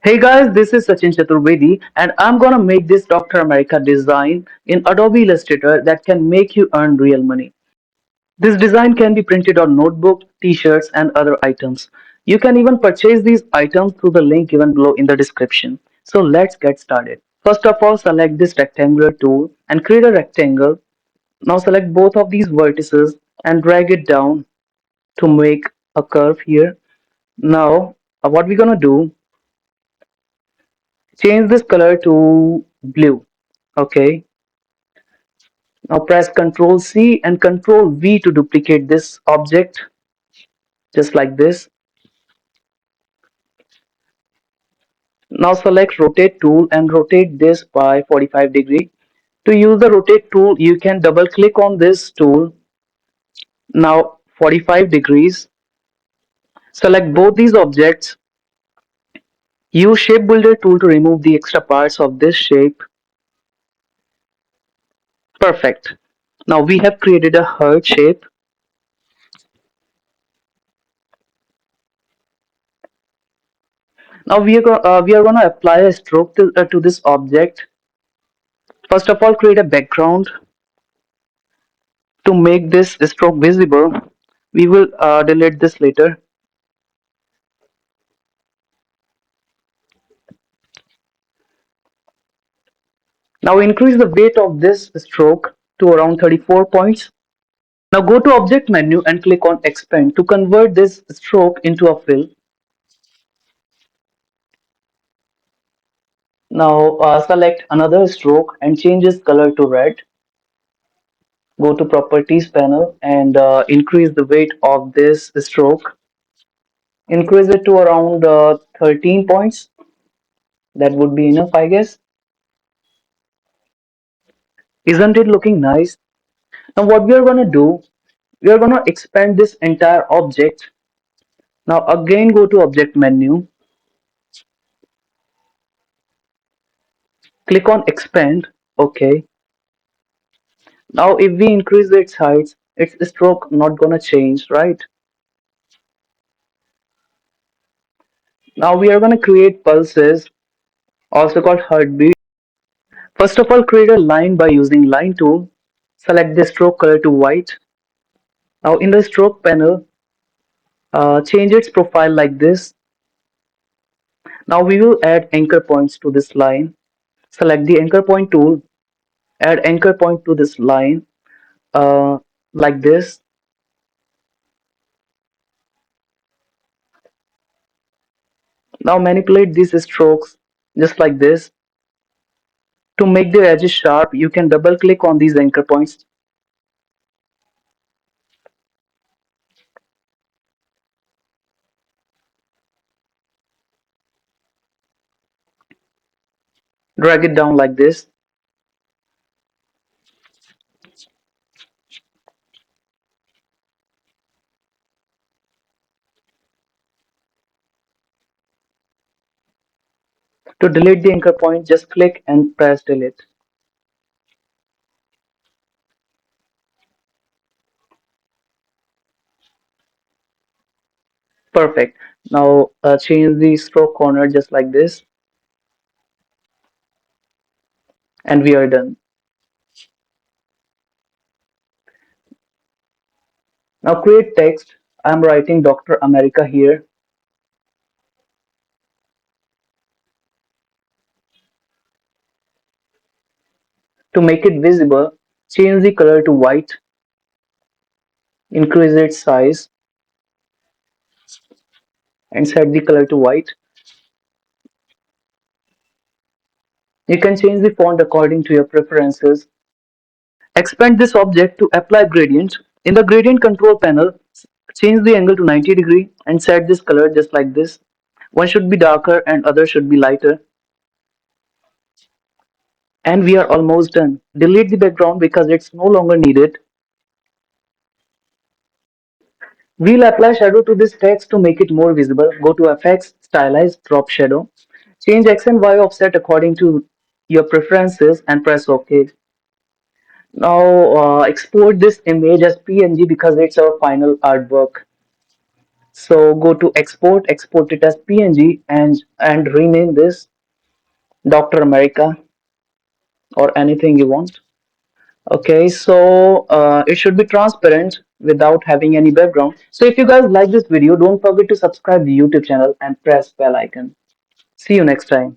Hey guys, this is Sachin Chaturvedi and I'm gonna make this Dr. America design in Adobe Illustrator that can make you earn real money. This design can be printed on notebook, t-shirts and other items. You can even purchase these items through the link given below in the description. So let's get started. First of all, select this rectangular tool and create a rectangle. Now select both of these vertices and drag it down to make a curve here. Now, what we're gonna do, change this color to blue. Okay, now press Ctrl C and Ctrl V to duplicate this object just like this. Now select rotate tool and rotate this by 45 degree. To use the rotate tool, you can double click on this tool. Now 45 degrees. Select both these objects. Use shape builder tool to remove the extra parts of this shape. Perfect. Now we have created a heart shape. Now we are going to apply a stroke to this object. First of all, create a background to make this stroke visible. We will delete this later. Now increase the weight of this stroke to around 34 points. Now go to object menu and click on expand to convert this stroke into a fill. Now select another stroke and change its color to red. Go to properties panel and increase the weight of this stroke. Increase it to around 13 points. That would be enough, I guess. Isn't it looking nice? Now what we are going to do, we are going to expand this entire object. Now again go to object menu, click on expand. Okay. Now if we increase its height, its stroke not gonna change, right? Now we are gonna create pulses, also called heartbeat. First of all, create a line by using line tool. Select the stroke color to white. Now in the stroke panel, change its profile like this. Now we will add anchor points to this line. Select the anchor point tool, add anchor point to this line uh, like this. Now manipulate these strokes just like this. To make the edges sharp, you can double click on these anchor points. Drag it down like this. To delete the anchor point, just click and press delete. Perfect. Now change the stroke corner just like this, and we are done. Now create text. I'm writing Dr. America here. To make it visible, change the color to white, increase its size, and set the color to white. You can change the font according to your preferences. Expand this object to apply gradient. In the gradient control panel, change the angle to 90 degree and set this color just like this. One should be darker and other should be lighter. And we are almost done. Delete the background because it's no longer needed. We'll apply shadow to this text to make it more visible. Go to FX, Stylize, Drop Shadow. Change X and Y offset according to your preferences and press OK. Now export this image as PNG because it's our final artwork. So go to export, export it as PNG, and rename this Dr. America or anything you want. Okay, so it should be transparent without having any background. So if you guys like this video, don't forget to subscribe the YouTube channel and press bell icon. See you next time.